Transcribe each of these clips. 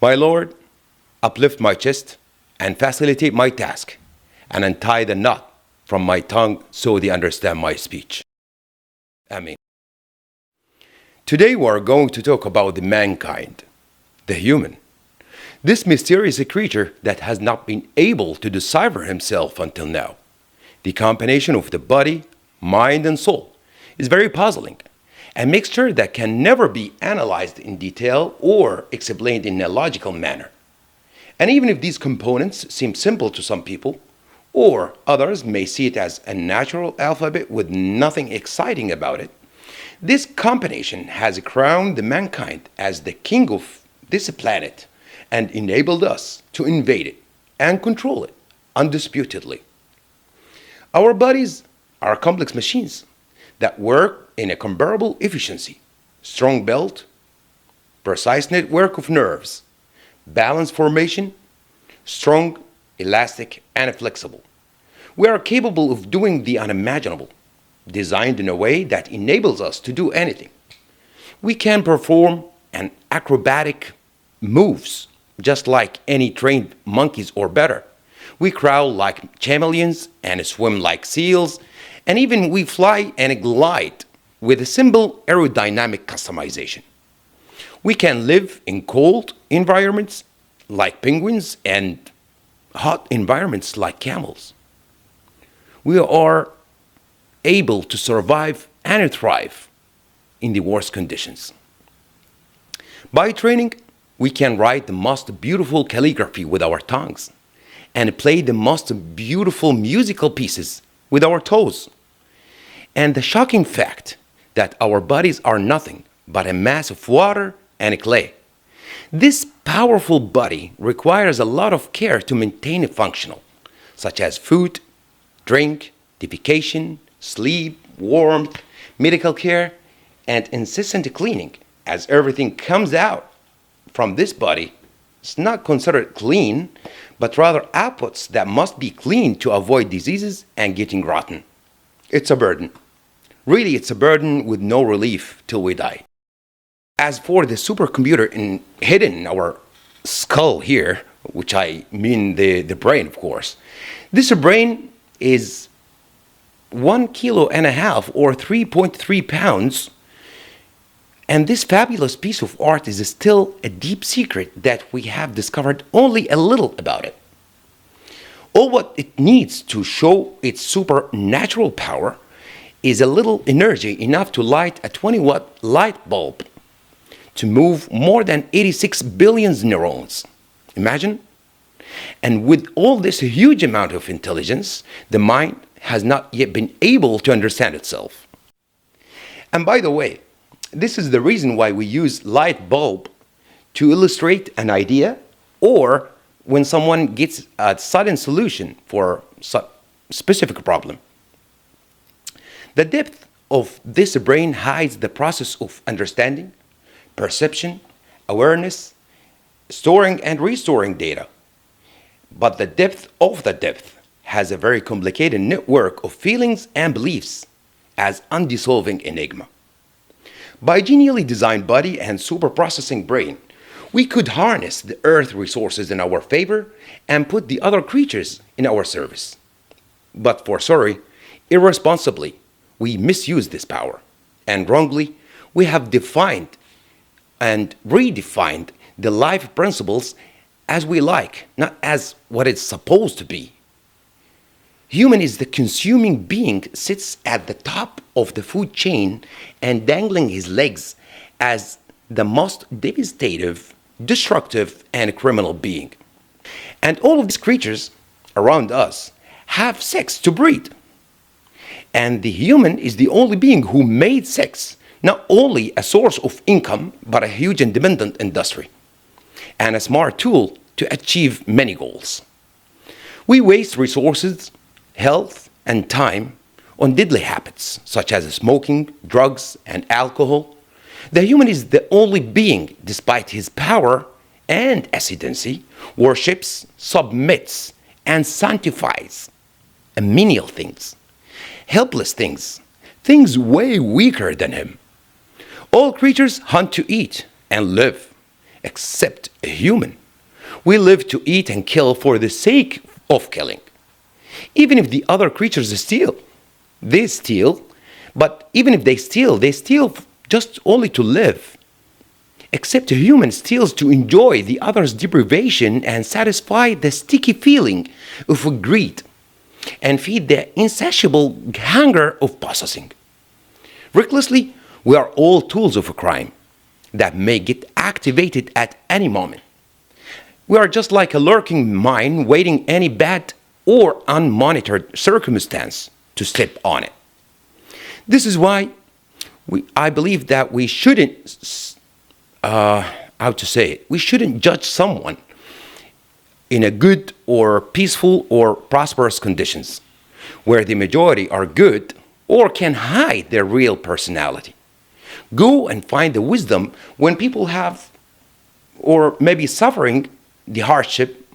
My Lord, uplift my chest and facilitate my task, and untie the knot from my tongue so they understand my speech. Amen. Today we are going to talk about the mankind, the human. This mysterious creature that has not been able to decipher himself until now. The combination of the body, mind, and soul is very puzzling, a mixture that can never be analyzed in detail or explained in a logical manner. And even if these components seem simple to some people, or others may see it as a natural alphabet with nothing exciting about it, this combination has crowned the mankind as the king of this planet and enabled us to invade it and control it undisputedly. Our bodies are complex machines that work in a comparable efficiency, strong build, precise network of nerves, balance formation, strong, elastic, and flexible. We are capable of doing the unimaginable, designed in a way that enables us to do anything. We can perform an acrobatic moves just like any trained monkeys or better. We crawl like chameleons and swim like seals, and even we fly and glide with a simple aerodynamic customization. We can live in cold environments like penguins and hot environments like camels. We are able to survive and thrive in the worst conditions. By training, we can write the most beautiful calligraphy with our tongues and play the most beautiful musical pieces with our toes. And the shocking fact that our bodies are nothing but a mass of water and clay. This powerful body requires a lot of care to maintain it functional, such as food, drink, defecation, sleep, warmth, medical care, and incessant cleaning, as everything comes out from this body is not considered clean, but rather outputs that must be cleaned to avoid diseases and getting rotten. It's a burden. Really, it's a burden with no relief till we die. As for the supercomputer hidden in our skull here, which I mean the brain, of course, this brain is 1.5 kilos or 3.3 pounds. And this fabulous piece of art is still a deep secret that we have discovered only a little about it. All what it needs to show its supernatural power is a little energy enough to light a 20-watt light bulb, to move more than 86 billion neurons. Imagine? And with all this huge amount of intelligence, the mind has not yet been able to understand itself. And by the way, this is the reason why we use light bulb to illustrate an idea, or when someone gets a sudden solution for a specific problem. The depth of this brain hides the process of understanding, perception, awareness, storing and restoring data. But the depth of the depth has a very complicated network of feelings and beliefs as undissolving enigma. By genially designed body and super processing brain, we could harness the earth resources in our favor and put the other creatures in our service. But for sorry, irresponsibly, we misuse this power, and wrongly, we have defined and redefined the life principles as we like, not as what it's supposed to be. Human is the consuming being, sits at the top of the food chain and dangling his legs as the most devastative, destructive, and criminal being. And all of these creatures around us have sex to breed. And the human is the only being who made sex not only a source of income, but a huge independent industry and a smart tool to achieve many goals. We waste resources, health, and time on deadly habits such as smoking, drugs, and alcohol. The human is the only being, despite his power and ascendancy, worships, submits, and sanctifies menial things, helpless things, things way weaker than him. All creatures hunt to eat and live. except a human. We live to eat and kill for the sake of killing. Even if the other creatures steal, they steal, but even if they steal just only to live. Except a human steals to enjoy the other's deprivation and satisfy the sticky feeling of greed and feed the insatiable hunger of possessing. Recklessly, we are all tools of a crime that may get activated at any moment. We are just like a lurking mine waiting any bad or unmonitored circumstance to slip on it. This is why I believe that we shouldn't we shouldn't judge someone in a good or peaceful or prosperous conditions, where the majority are good or can hide their real personality. Go and find the wisdom when people have or maybe suffering the hardship,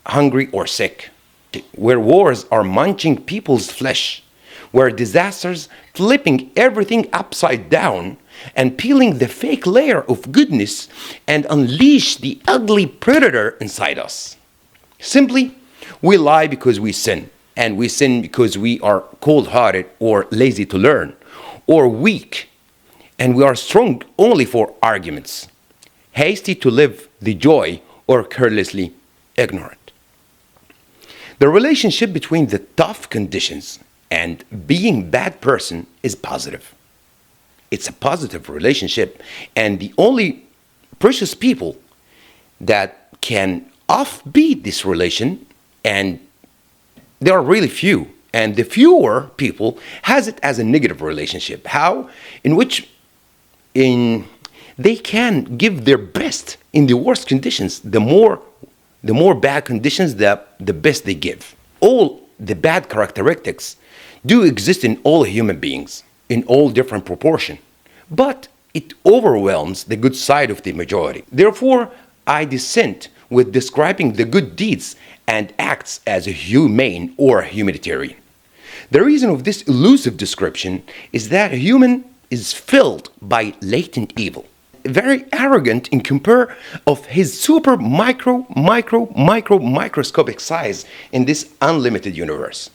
hungry or sick, where wars are munching people's flesh, where disasters flipping everything upside down and peeling the fake layer of goodness and unleash the ugly predator inside us. Simply, we lie because we sin, and we sin because we are cold-hearted or lazy to learn, or weak, and we are strong only for arguments, hasty to live the joy or carelessly ignorant. The relationship between the tough conditions and being bad person is positive. It's a positive relationship, and the only precious people that can offbeat this relation, and there are really few, and the fewer people has it as a negative relationship. How? In which they can give their best in the worst conditions. The more bad conditions, the best they give. All the bad characteristics do exist in all human beings, in all different proportion, but it overwhelms the good side of the majority. Therefore, I dissent with describing the good deeds and acts as a humane or humanitarian. The reason of this elusive description is that a human is filled by latent evil, very arrogant in compare of his super microscopic size in this unlimited universe.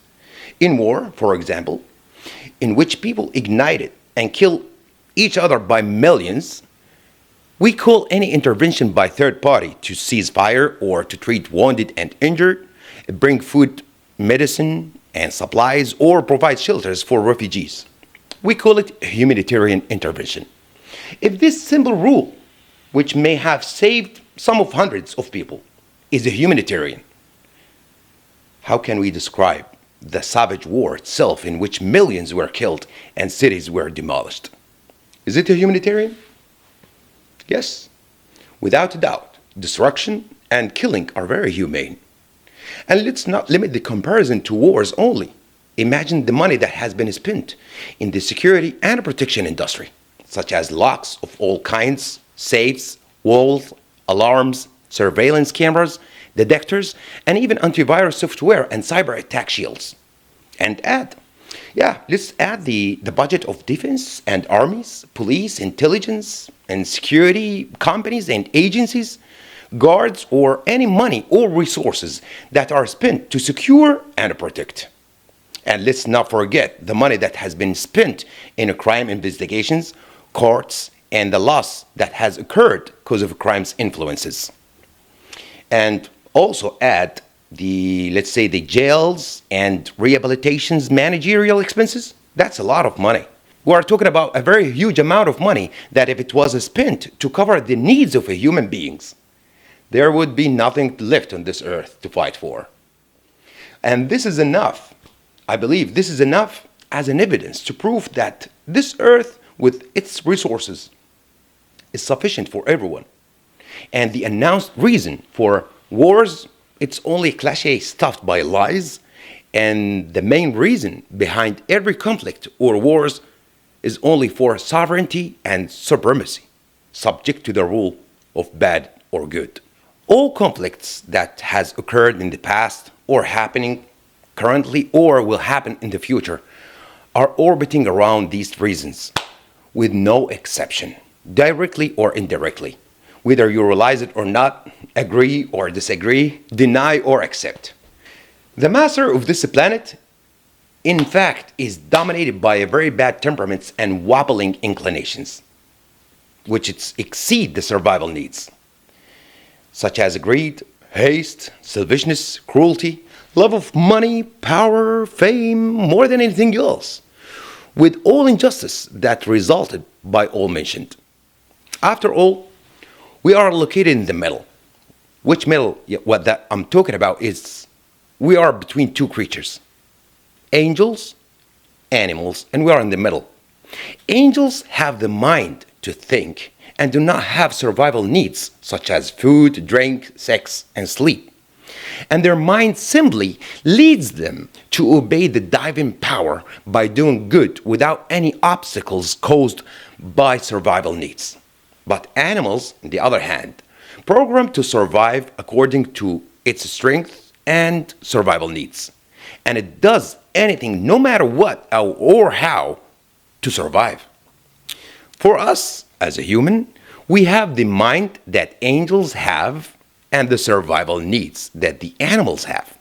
In war, for example, in which people ignited and kill each other by millions, we call any intervention by third party to cease fire or to treat wounded and injured, bring food, medicine, and supplies, or provide shelters for refugees. We call it a humanitarian intervention. If this simple rule, which may have saved some of hundreds of people, is a humanitarian, how can we describe the savage war itself in which millions were killed and cities were demolished? Is it a humanitarian? Yes, without a doubt. Destruction and killing are very humane. And let's not limit the comparison to wars only. Imagine the money that has been spent in the security and protection industry, such as locks of all kinds, safes, walls, alarms, surveillance cameras, detectors, and even antivirus software and cyber attack shields. And let's add the budget of defense and armies, police, intelligence, and security companies and agencies, guards, or any money or resources that are spent to secure and protect. And let's not forget the money that has been spent in crime investigations, courts, and the loss that has occurred because of crime's influences. And also add the jails and rehabilitations managerial expenses. That's a lot of money. We are talking about a very huge amount of money that if it was spent to cover the needs of human beings, there would be nothing left on this earth to fight for. And this is enough. I believe this is enough as an evidence to prove that this earth with its resources is sufficient for everyone. And the announced reason for wars, it's only cliche stuffed by lies, and the main reason behind every conflict or wars is only for sovereignty and supremacy, subject to the rule of bad or good. All conflicts that has occurred in the past or happening currently or will happen in the future are orbiting around these reasons, with no exception, directly or indirectly, whether you realize it or not, agree or disagree, deny or accept. The master of this planet, in fact, is dominated by a very bad temperaments and wobbling inclinations, which exceed the survival needs, such as greed, haste, selfishness, cruelty, love of money, power, fame, more than anything else, with all injustice that resulted by all mentioned. After all, we are located in the middle. Which middle? What that I'm talking about is we are between two creatures, angels, animals, and we are in the middle. Angels have the mind to think and do not have survival needs such as food, drink, sex, and sleep. And their mind simply leads them to obey the divine power by doing good without any obstacles caused by survival needs. But animals, on the other hand, programmed to survive according to its strength and survival needs. And it does anything, no matter what or how, to survive. For us, as a human, we have the mind that angels have and the survival needs that the animals have.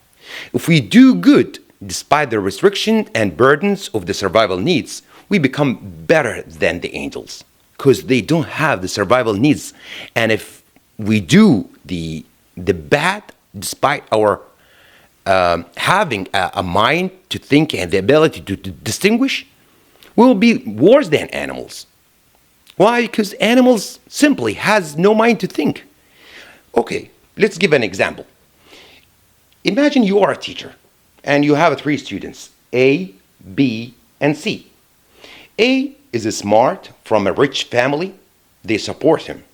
If we do good despite the restriction and burdens of the survival needs, we become better than the angels because they don't have the survival needs. And if we do the bad despite our having a mind to think and the ability to distinguish, we will be worse than animals. Why? Because animals simply has no mind to think. Okay, let's give an example. Imagine you are a teacher and you have three students, A, B, and C. A is smart from a rich family, they support him.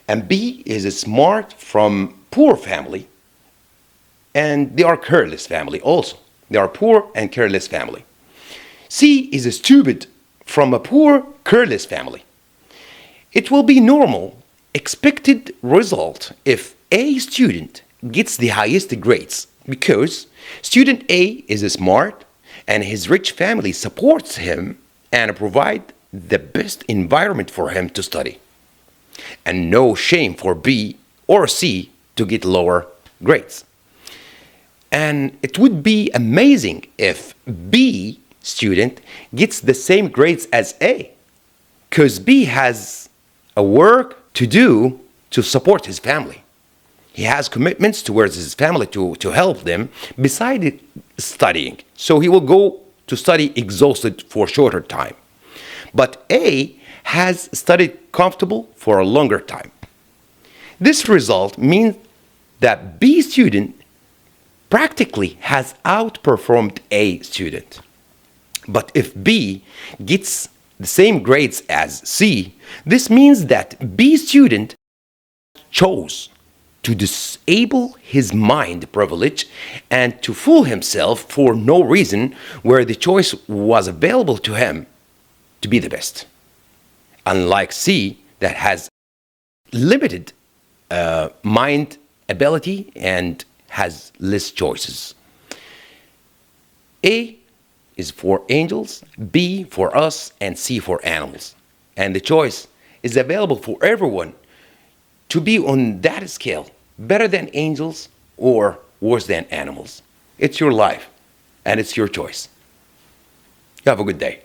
And B is smart from poor family, and they are careless family also. They are poor and careless family. C is stupid from a poor, careless family. It will be normal, expected result if A student gets the highest grades because student A is smart and his rich family supports him and provide the best environment for him to study. And no shame for B or C to get lower grades. And it would be amazing if B student gets the same grades as A, because B has a work to do to support his family. He has commitments towards his family to help them beside studying. So he will go to study exhausted for a shorter time. But A has studied comfortable for a longer time. This result means that B student practically has outperformed A student. But if B gets the same grades as C, this means that B student chose to disable his mind privilege and to fool himself for no reason where the choice was available to him to be the best. Unlike C that has limited mind ability and has less choices. A is for angels, B for us, and C for animals. And the choice is available for everyone to be on that scale, better than angels or worse than animals. It's your life, and it's your choice. You have a good day.